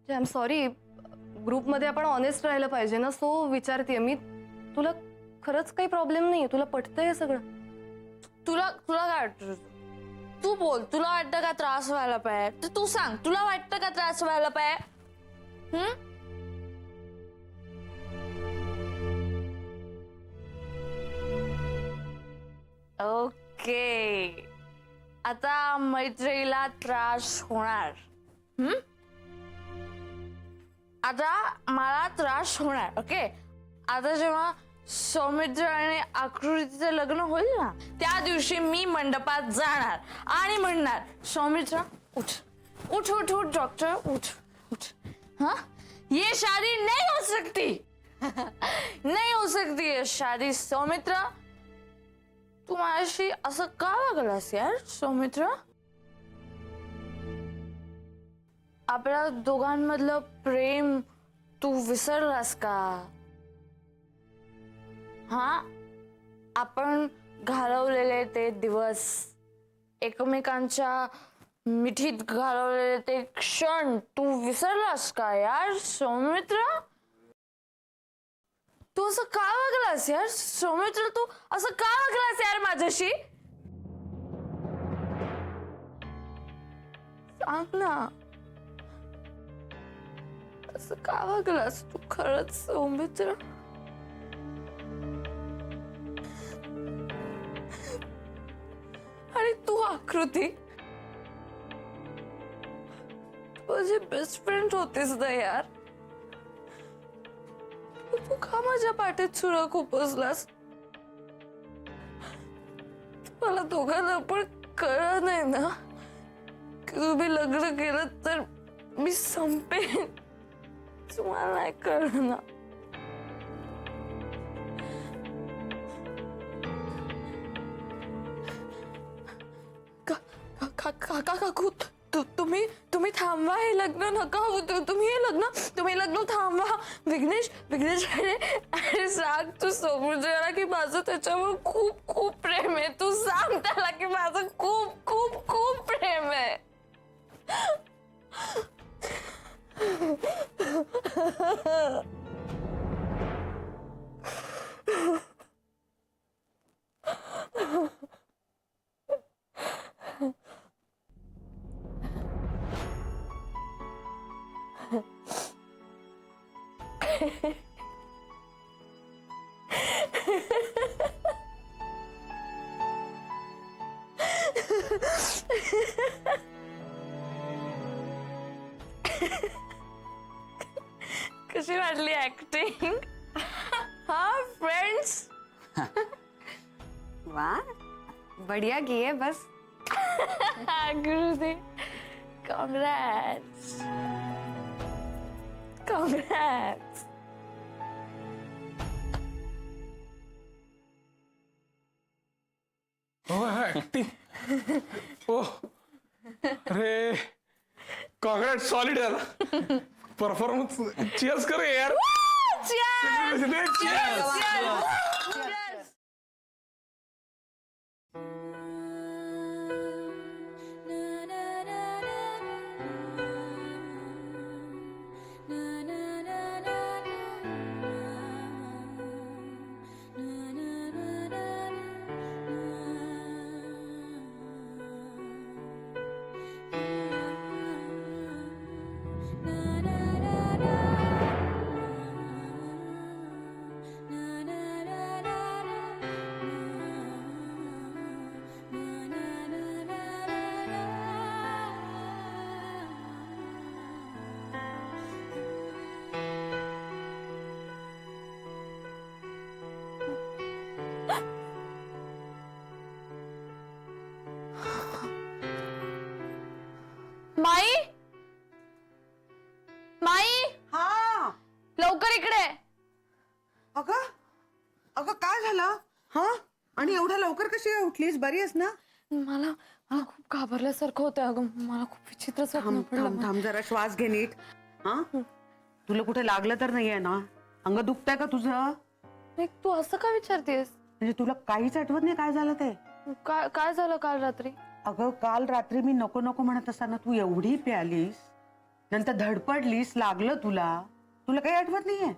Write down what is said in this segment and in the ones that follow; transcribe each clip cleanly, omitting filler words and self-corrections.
I am sorry, ग्रुपमध्ये आपण honest राहायला पाहिजे ना, सो विचारतेय मी. तुला खरंच काही प्रॉब्लेम नाहीये? तुला पटतंय हे सगळं? तुला तुला काय वाटतं? तू बोल, तुला वाटतं का त्रास व्हायला पाहिजे? तर तू सांग, तुला वाटतं का त्रास व्हायला पाहिजे? ओके, आता मैत्रीला त्रास होणार. आता मला त्रास होणार. ओके, आता जेव्हा सौमित्र आणि आकृतीचं लग्न होईल ना, त्या दिवशी मी मंडपात जाणार आणि म्हणणार, सौमित्र उठ उठ उठ उठ डॉक्टर उठ उठ. हाँ, ये शादी नहीं हो सकती. नहीं हो सकती है शादी. सौमित्र, तू माझ्याशी असं का वागलास यार? सौमित्र, आपल्या दोघांमधलं प्रेम तू विसरलास का? हा, आपण घालवलेले ते दिवस, एकमेकांच्या मिठीत घालवलेले ते क्षण तू विसरलास का यार? सौमित्र, तू असं का वागलास यार? सौमित्र, तू असं का वागलास यार माझ्याशी? सांग ना, असं का वागलास तू खरंच सौमित्र? आणि तू आकृती, तू माझी बेस्ट फ्रेंड होतीस ना यार. तू का माझ्या पाठीत सुरा खुपसलास? मला दोघांना पण कळलं नाही ना की तुम्ही लग्न केलं तर मी संपेन. तुम्हाला नाही कळलं ना. काकू, तुम्ही थांबवा, हे लग्न नका होऊ. तुम्ही लग्न थांबवा. विघ्नेश, अरे सांग तू समुद्राला की माझं त्याच्यावर खूप खूप प्रेम आहे. तू सांग त्याला की माझं खूप खूप खूप प्रेम आहे. कशी वाटली ऍक्टिंग? हा फ्रेंड्स? वाह, बढ़िया की है बस. आकृती, कांग्रेट्स. कांग्रेट्स. ओ, अरे कॉन्ग्रेट, सॉलिड झाला परफॉर्मन्स. चीयर्स कर यार. माई, माई, हा, लवकर इकडे. अगं अगं काय झालं? हा, आणि एवढ्या लवकर कशी काय उठलीस? बरी आहेस ना? मला खूप घाबरल्यासारखं होतं अगं. मला खूप विचित्र स्वप्न पडलं. थांब जरा, श्वास घे नीट. हा, तुला कुठे लागलं तर नाहीये ना? अंग दुखतंय का तुझं? तू असं का विचारतेस? म्हणजे तुला काहीच आठवत नाही काय झालं ते? काय झालं काल रात्री? अगं काल रात्री मी नको नको म्हणत असताना तू एवढी प्यालीस. नंतर धडपडलीस, लागलं तुला. तुला काही आठवत नाहीये?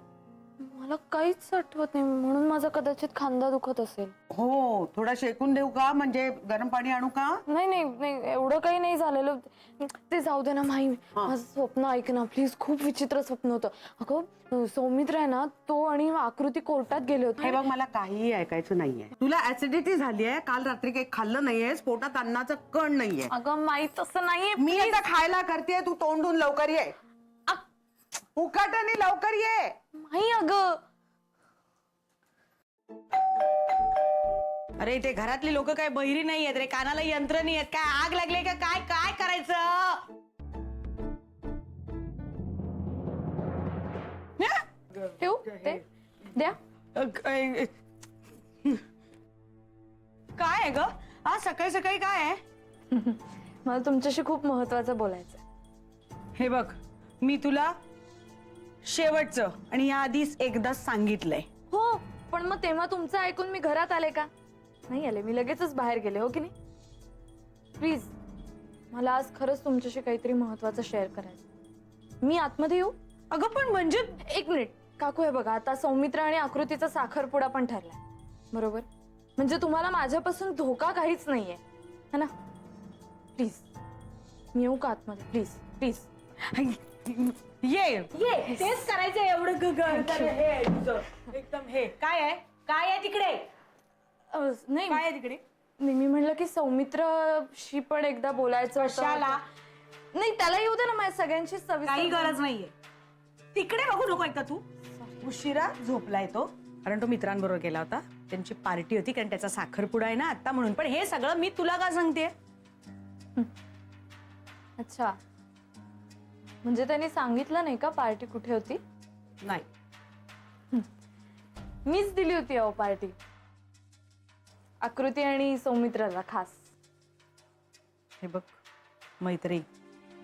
मला काहीच आठवत नाही, म्हणून माझा कदाचित खांदा दुखत असेल. हो, थोडा शेकून देऊ का? म्हणजे गरम पाणी आणू का? नाही नाही नाही, एवढं काही नाही झालेलं. ते जाऊ दे ना माही. माझं स्वप्न ऐक ना प्लीज. खूप विचित्र स्वप्न होतं. अगं सौमित्र आहे ना, तो आणि आकृती कोर्टात गेले हे होते. बघ, मला काहीही ऐकायचं नाहीये. तुला ऍसिडिटी झालीये, काल रात्री काही खाल्लं नाहीयेस, पोटात अन्नाचा कण नाहीये. अगं माहित असं नाहीये. मी आता खायला करतेय, तू तोंडून लवकर ये. उकाटाने लवकर ये. माही अगं. अरे ते घरातली लोक काय बहिरी नाही आहेत रे, कानाला यंत्र नाही आहेत काय? आग लागले का काय? काय करायचं? ठेवू ते द्या. काय आहे ग? आज सकाळी सकाळी काय आहे? मला तुमच्याशी खूप महत्वाचं बोलायचं. हे बघ, मी तुला शेवटचं आणि या आधीच एकदाच सांगितलंय. हो, पण मग तेव्हा तुमचं ऐकून मी घरात आले का? नाही आले, मी लगेचच बाहेर गेले, हो की नाही? प्लीज, मला आज खरंच तुमच्याशी काहीतरी महत्वाचं शेअर करायचं. मी आतमध्ये येऊ? अगं पण म्हणजे एक मिनिट काकू, हे बघा, आता सौमित्र आणि आकृतीचा साखरपुडा पण ठरलाय, बरोबर? म्हणजे तुम्हाला माझ्यापासून धोका काहीच नाहीये, है ना? प्लीज, मी येऊ का आतमध्ये? प्लीज प्लीज ये तेच करायचं एवढं हे तुझं एकदम. हे काय आहे? काय आहे तिकडे? नाही काय आहे तिकडे? नाही, मी म्हणलं की सौमित्रशी पण एकदा बोलायचं होतं. कशाला? नाही, त्याला येऊ दे ना, माझ्या सगळ्यांची काही गरज नाहीये. तिकडे बघू नको एकदा तू. उशिरा झोपलाय तो, कारण तो मित्रांबरोबर गेला होता. त्यांची पार्टी होती, कारण त्याचा साखरपुडा आहे ना आता, म्हणून. पण हे सगळं मी तुला का सांगते? अच्छा, म्हणजे त्यांनी सांगितलं नाही का पार्टी कुठे होती? नाही, मीच दिली होती अहो पार्टी, आकृती आणि सौमित्राला खास. हे बघ मैत्री,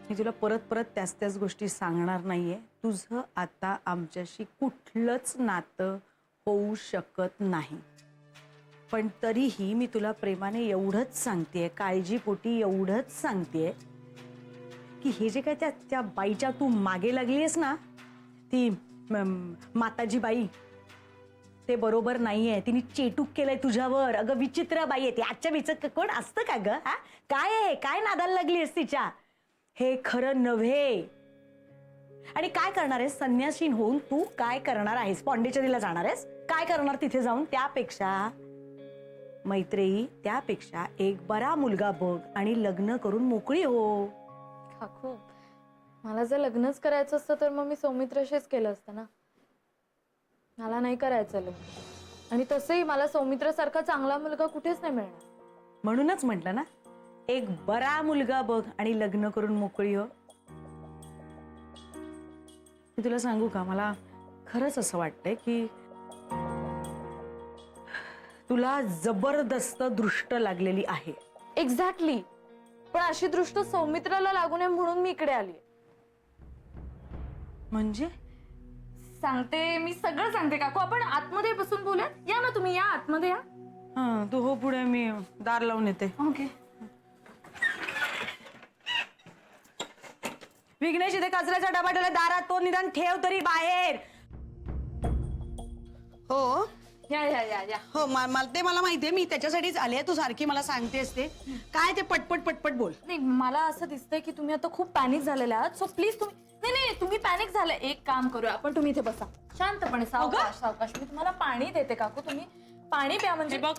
मी तुला परत परत त्याच गोष्टी सांगणार नाहीये. तुझं आता आमच्याशी कुठलंच नातं होऊ शकत नाही. पण तरीही मी तुला प्रेमाने एवढंच सांगतेय, काळजीपोटी एवढंच सांगतेय की हे जे काय त्या बाईच्या तू मागे लागलीयस ना, ती माताजी बाई, ते बरोबर नाहीये. तिने चेटूक केलंय तुझ्यावर. अगं विचित्र बाई आहे ती. आजच्या विचित्र कोण असतं का ग? हा काय आहे? काय नादाला लागलीयस तिच्या? हे खरं नव्हे. आणि काय करणार आहेस संन्यासीन होऊन? तू काय करणार आहेस? पॉंडिचेरीला जाणार आहेस? काय करणार तिथे जाऊन? त्यापेक्षा मैत्रेयी, त्यापेक्षा एक बरा मुलगा बघ आणि लग्न करून मोकळी हो. काकू, मला जर लग्नच करायचं असतं तर मग मी सौमित्राशीच केलं असतं ना. मला नाही करायचं लग्न, आणि तसंही मला सौमित्रासारखा चांगला मुलगा कुठेच नाही मिळणार. म्हणूनच म्हटलं ना, एक बरा मुलगा बघ आणि लग्न करून मोकळी हो. मी तुला सांगू का, मला खरंच असं वाटतंय की तुला जबरदस्त दृष्ट लागलेली आहे. एक्झॅक्टली, पण अशी दृष्ट सौमित्राला लागू नये म्हणून मी इकडे आली. म्हणजे सांगते, मी सगळं सांगते काकू. आपण आतमध्ये बसून बोलूया. या ना तुम्ही, या आतमध्ये या. हा, तू हो पुढे, मी दार लावून येते. ओके. विघ्नेश, इथे कचऱ्याचा डबा ठेवला दारात, तो निदान ठेव तरी बाहेर. हो या या या या. हो, मला माहितीये, मी त्याच्यासाठीच आले. तू सारखी मला सांगतेस ते काय, ते पटपट पटपट बोल. नाही, मला असं दिसतंय की तुम्ही आता खूप पॅनिक झालेले आहात. सो प्लीज तुम्ही, नाही नाही, तुम्ही पॅनिक झाले. एक काम करूया आपण, तुम्ही इथे बसा शांतपणे, सावकाश सावकाश. मी तुम्हाला पाणी देते काकू, तुम्ही पाणी प्या. म्हणजे बघ,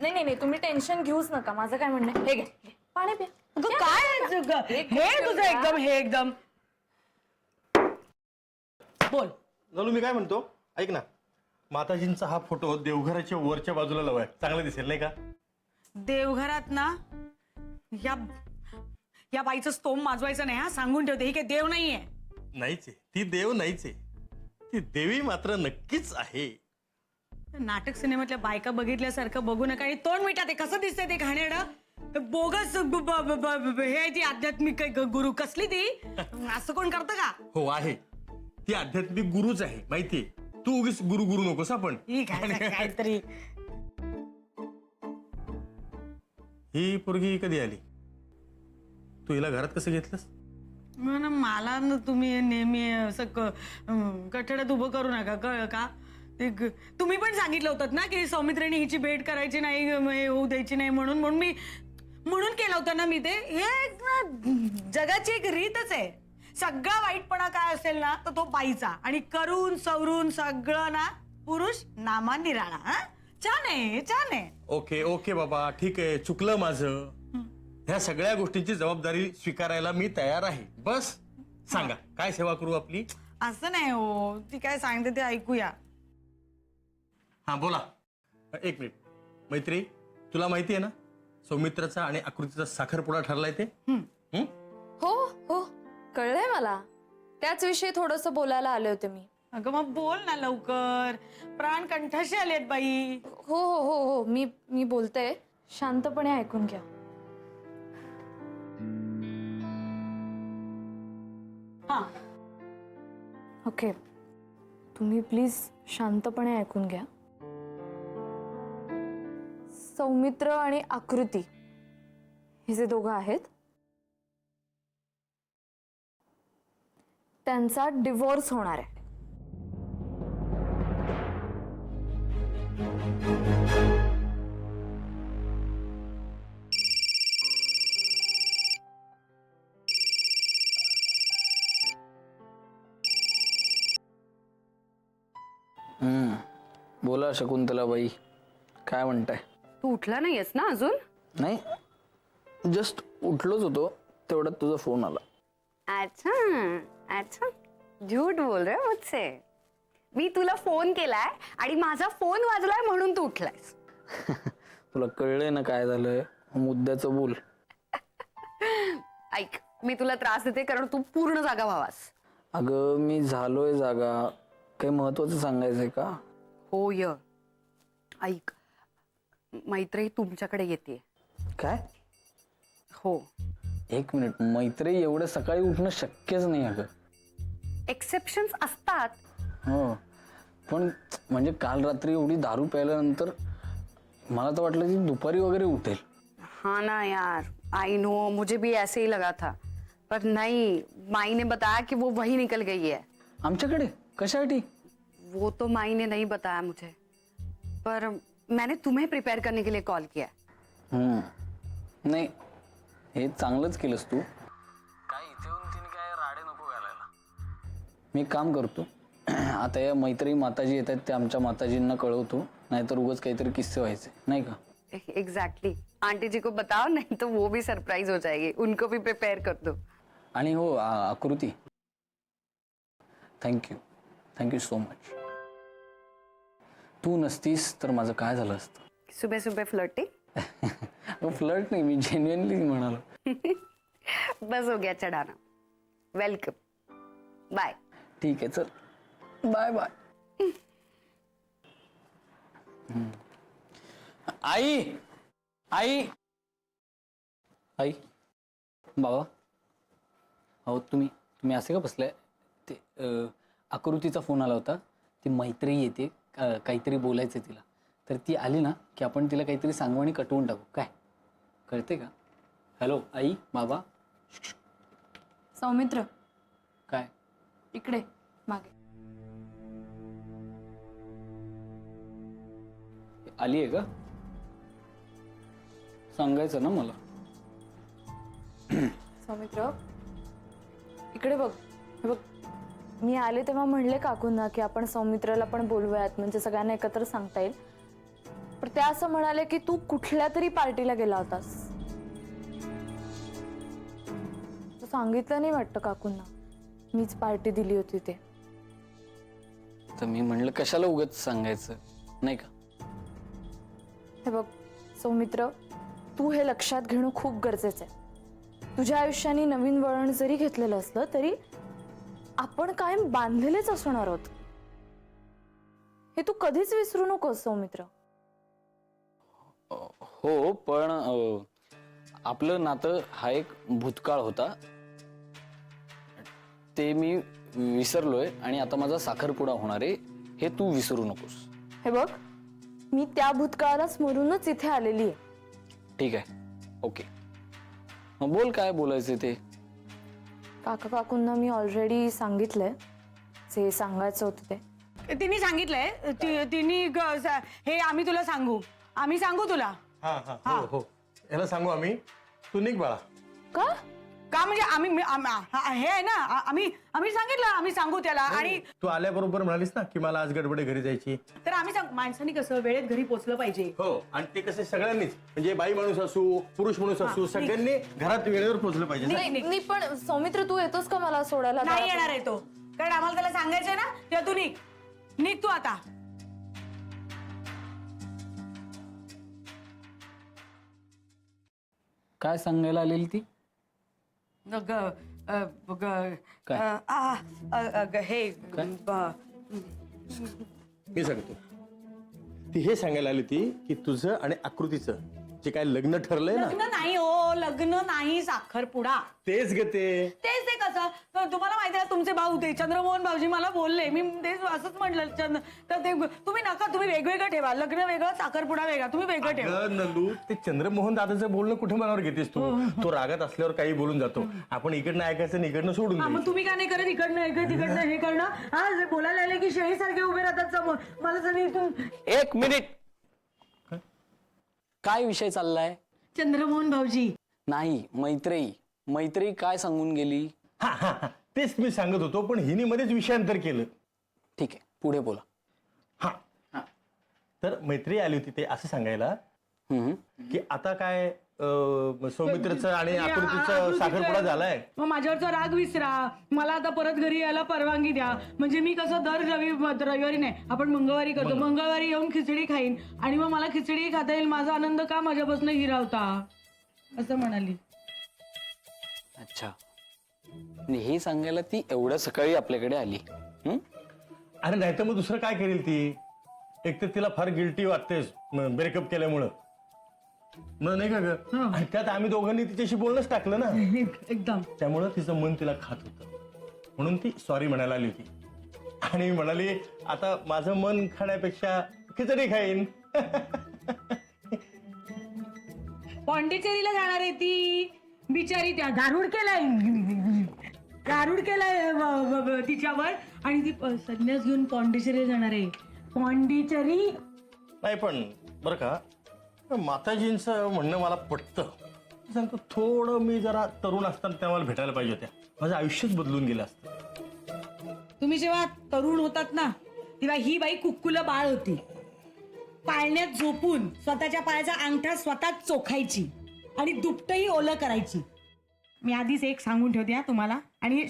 नाही नाही नाही, तुम्ही टेन्शन घेऊच नका. माझं काय म्हणणं आहे, हे घे पाणी प्या. काय हे तुझं एकदम, हे एकदम बोल. झालो, मी काय म्हणतो, ऐक ना, माताजींचा हा फोटो देवघराच्या वरच्या बाजूला लावाय, चांगलं दिसेल नाही का? देवघरात ना या बाईचं स्तोम माजवायचं नाही, हा, सांगून ठेवते. ही काही देव नाहीये. नाहीच आहे ती, देव नाहीच आहे ती, देवी मात्र नक्कीच आहे. नाटक सिनेमातल्या बायका बघितल्यासारखं बघू नका आणि तोंड मिटा. ते कसं दिसतंय ते घाणेरडं बोगस हे आहे ती आध्यात्मिक गुरु. कसली ती? असं कोण करतं का? हो आहे, ती आध्यात्मिक गुरुच आहे, माहितीये. तू उगीच गुरु गुरु नकोस आपण. काहीतरी. ही पोरगी कधी आली? तू हिला घरात कसं घेतलंस? मला ना तुम्ही नेहमी असं कठड्यात उभं करू नका, कळलं का? तुम्ही पण सांगितलं होतं ना की सौमित्रीने हिची भेट करायची नाही, हे होऊ द्यायची नाही म्हणून म्हणून केलं होतं ना मी ते. हे एक ना जगाची एक रीतच आहे. सगळा वाईटपणा काय असेल ना तर तो बाईचा, आणि करून सवरून सगळं ना पुरुष नामा निराळा. छान आहे, छान आहे. ओके ओके बाबा, ठीक आहे, चुकलं माझं. ह्या सगळ्या गोष्टींची जबाबदारी स्वीकारायला मी तयार आहे. बस सांगा काय सेवा करू आपली? असं नाही हो, ती काय सांगते ते ऐकूया. हा बोला. एक मिनिट. मैत्री, तुला माहिती आहे ना सौमित्राचा आणि आकृतीचा साखरपुडा ठरलाय ते? हो हो कळलंय मला. त्याच विषयी थोडस बोलायला आले होते मी. अगं मग बोल ना लवकर, प्राण कंठाशी आलेत बाई. हो हो हो हो मी बोलते. शांतपणे ऐकून घ्या. हा, ओके, तुम्ही प्लीज शांतपणे ऐकून घ्या. सौमित्र आणि आकृती हे जे दोघं आहेत त्यांचा डिवोर्स होणार आहे. बोला शकुंतलाबाई, काय म्हणताय? तू उठला नाहीयेस ना अजून? नाही, जस्ट उठलोच होतो तेवढ्यात तुझा फोन आला. अच्छा अच्छा, झूठ बोल रहे हो मुझसे. मी तुला फोन केलाय आणि माझा फोन वाजलाय म्हणून तू उठलायस. तुला कळलंय ना काय झालंय? मुद्द्याचं बोल. ऐक, मी तुला त्रास देते कारण तू पूर्ण जागा व्हावास. अगं मी झालोय जागा. काही महत्वाचं सांगायचंय का? हो य. ऐक, मैत्री तुमच्याकडे येते. काय? हो. एक मिनिट, मैत्री एवढं सकाळी उठणं शक्यच नाही अगं. एक्सेप्शन्स असतात. हो, पण म्हणजे काल रात्री एवढी दारू प्यायल्यानंतर मला तर वाटलं की दुपारी वगैरे उठेल. हाँ ना यार, आई नो, मुझे भी ऐसे ही लगा था, पर नहीं, माई ने बताया कि वो वही निकल गई है. आमच्याकडे? कशासाठी? वो तो माई ने नहीं बताया मुझे, पर मैंने तुम्हें प्रिपेयर करने के लिए कॉल किया. नाही, हे चांगलंच केलंस तू. काय इथे येऊन तिने काय राडे नको घालायला. मी एक काम करतो, आता या मैत्री माताजी येतात ते आमच्या माताजींना कळवतो, नाहीतर उगाच काहीतरी किस्से व्हायचे नाही का? एग्जैक्टली. आंटी जी को बताओ, नहीं तो वो भी सरप्राइज हो जाएगी. उनको भी प्रिपेयर कर दो. आणि हो आकृती, थँक्यू सो मच. तू नसतीस तर माझं काय झालं असतं? सुबह सुबह फ्लर्टिंग. फ्लर्ट नाही, मी जेन्युइनली म्हणालो. बस हो गया चढ़ाना. वेलकम. बाय. ठीक आहे, चल बाय बाय. आई आई आई बाबा, अहो तुम्ही असे का बसलाय? ते आकृतीचा फोन आला होता. ती मैत्री येते, काहीतरी बोलायचं तिला. तर ती आली ना की आपण तिला काहीतरी सांगू आणि कटवून टाकू. काय कळते का? हॅलो आई बाबा. सौमित्र काय? इकडे मागे. आली आहे का? सांगायचं ना मला. सौमित्र इकडे बघ. हे बघ, मी आले तेव्हा म्हणले काकूंना की आपण सौमित्राला पण बोलवूयात, म्हणजे सगळ्यांना एकत्र सांगता येईल. पण त्या असं म्हणाले की तू कुठल्या तरी पार्टीला गेला होतास. तू सांगितलं नाही वाटतं काकूंना, मीच पार्टी दिली होती ते. तर मी म्हणलं कशाला उगाच सांगायचं नाही का? हे बघ सौमित्र, तू हे लक्षात घेणं खूप गरजेचं आहे. तुझ्या आयुष्याने नवीन वळण जरी घेतलेलं असलं तरी आपण कायम बांधलेलेच असणार आहोत. हे तू कधीच विसरू नकोस सौमित्र. हो, पण आपलं नातं हा एक भूतकाळ होता, ते मी विसरलोय आणि आता माझा साखरपुडा होणार आहे, हे तू विसरू नकोस. हे बघ, मी त्या भूतकाळाला स्मरूनच इथे आलेली आहे. ठीक आहे, ओके. मग बोल, काय बोलायचं ते. काका काकूंना मी ऑलरेडी सांगितलंय जे सांगायचं होतं ते. तिने सांगितलंय तिने हे आम्ही तुला सांगू, आम्ही सांगू तुला. हा हा हो हो याला सांगू आम्ही. तू निघ बाळा. का? का म्हणजे हे आहे ना, आम्ही सांगितलं आम्ही सांगू त्याला. आणि तू आल्याबरोबर म्हणालीस ना की मला आज गडबडे घरी जायची. तर आम्ही माणसाने कसं वेळेत घरी पोहोचलं पाहिजे. हो आणि ते कसं सगळ्यांनीच म्हणजे बाई माणूस असू पुरुष माणूस असू सगळ्यांनी घरात वेळेवर पोहोचलं पाहिजे. नाही पण सौमित्र तू येतोस का मला सोडायला? नाही येणार आहे तो, कारण आम्हाला त्याला सांगायचंय ना. तेव्हा तू निघ तू आता. काय सांगायला आलेली ती? हे मी सांगतो. ती हे सांगायला आली ती की तुझं आणि आकृतीचं जे काय लग्न ठरलंय ना. लग्न नाही हो, लग्न नाही, साखरपुडा. तेच ग तेच ते कसं. तुम्हाला माहिती आहे तुमचे भाऊ ते चंद्रमोहन भाऊजी मला बोलले, मी तेच असंच म्हटलं. तर ते तुम्ही वेगवेगळं ठेवा, लग्न वेगळं साखरपुडा वेगळा, तुम्ही वेगळं ठेवा. अगं नंदू ते चंद्रमोहन दादाचं बोलणं कुठे मनावर घेतेस तू? तो रागात असल्यावर काही बोलून जातो. आपण इकडनं ऐकायचं आणि इकडनं सोडून मग द्यायचं. तुम्ही का नाही करत इकडनं तिकडनं हे करणं? हा जे बोलायला आले की शेळीसारखे उभे राहतात समोर. मला सगळी एक मिनिट. काय विषय चाललाय? चंद्रमोहन भाऊजी. नाही, मैत्री काय सांगून गेली? हा तेच मी सांगत होतो पण हिने मध्येच विषयांतर केलं. ठीक आहे, पुढे बोला. हा तर मैत्री आली होती ते असं सांगायला की आता काय सौमित्रचं आणि आकृतीचं साखरपुडा झालाय. मग माझ्यावरचा राग विसरा, मला आता परत घरी यायला परवानगी द्या. म्हणजे मी कसं दर रविवारी नाही, आपण मंगळवारी करतो, मंगळवारी येऊन खिचडी खाईन आणि मग मला खिचडी खाता येईल. माझा आनंद का माझ्यापासून हिरावता, असं म्हणाली. अच्छा, हे सांगायला ती एवढ्या सकाळी आपल्याकडे आली? अरे नाही तर मग दुसरं काय करेल ती? एक तर तिला फार गिल्टी वाटतेस ब्रेकअप केल्यामुळं. नाही का ग? आणि त्यात आम्ही दोघांनी तिच्याशी बोलणंच टाकलं ना एकदम. त्यामुळं तिचं मन तिला खात होतं म्हणून ती सॉरी म्हणायला आली होती. आणि म्हणाली आता माझं मन खाण्यापेक्षा खिचडी खाईन. पॉंडिचेरीला जाणार आहे ती बिचारी. त्या गारुड केलाय तिच्यावर आणि ती संन्यास घेऊन पॉंडिचेरीला जाणार आहे. पॉंडिचेरी नाही पण बरं का माताजींचं म्हणणं मला पटतं. सांगतो थोडं मी जरा तरुण असताना त्या मला भेटायला पाहिजे होत्या. माझं आयुष्यच बदलून गेलं असतं. तुम्ही जेव्हा तरुण होतात ना तेव्हा ही बाई कुक्कुलं बाळ होती. पाळण्यात झोपून स्वतःच्या पायाचा अंगठा स्वतःच चोखायची आणि दुपटही ओलं करायची. मी आधीच एक सांगून ठेवते तुम्हाला आणि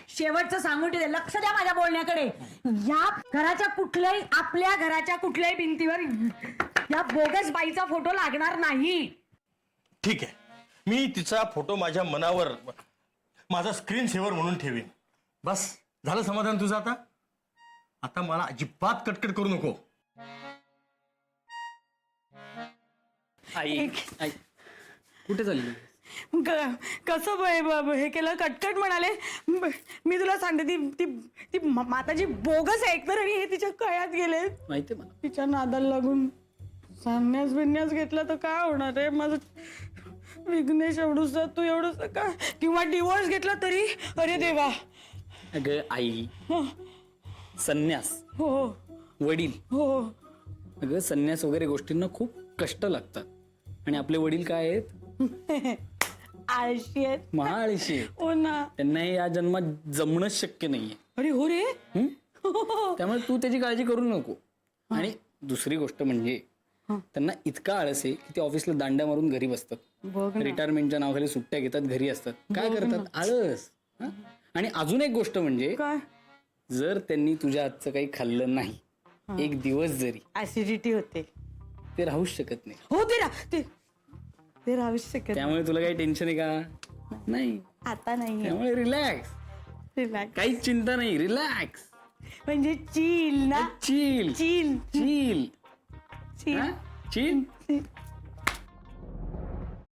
शेवटचं सांगून ठेवते. लक्ष द्या माझ्या बोलण्याकडे. या घराच्या कुठल्याही आपल्या घराच्या कुठल्याही भिंतीवर या बोगस बाईचा फोटो लागणार नाही. ठीक आहे, मी तिचा फोटो माझ्या मनावर माझा स्क्रीन सेव्हर म्हणून ठेवीन. बस झालं समाधान तुझं. आता मला अजिबात कटकट करू नको. आई कुठे चालली? कसं हे केलं कटकट म्हणाले. मी तुला सांगते ती माताजी बोगस आहे एकतर आणि हे तिच्या कळ्यात गेले. माहिती मला. तिच्या नादाला लागून संन्यास घेतला तर काय होणार आहे माझं. विघ्नेश एवढूस तू एवढूस का, किंवा डिवोर्स घेतला तरी अरे देवा. अगं आई, संन्यास, हो वडील, हो अगं संन्यास वगैरे गोष्टींना खूप कष्ट लागतात. आणि आपले वडील काय आहेत? आळशी आहेत, महाआळशी आहेत. हो ना. त्यांना या जन्मात जमणंच शक्य नाहीये. अरे हो रे. त्यामुळे तू त्याची काळजी करू नको. आणि दुसरी गोष्ट म्हणजे त्यांना इतका आळस आहे की ते ऑफिसला दांड्या मारून घरी बसतात. रिटायरमेंटच्या नावाखाली सुट्ट्या घेतात, घरी असतात. काय करतात? आळस. आणि अजून एक गोष्ट म्हणजे काय, जर त्यांनी तुझ्या हातचं काही खाल्लं नाही एक दिवस जरी, ऍसिडिटी होते. ते राहूच शकत नाही. हो ते राहूच शकत त्यामुळे तुला काही टेन्शन आहे का? नाही. आता नाही. त्यामुळे रिलॅक्स, रिलॅक्स काहीच चिंता नाही. रिलॅक्स म्हणजे चिल ना. Chill chill chill chill chill.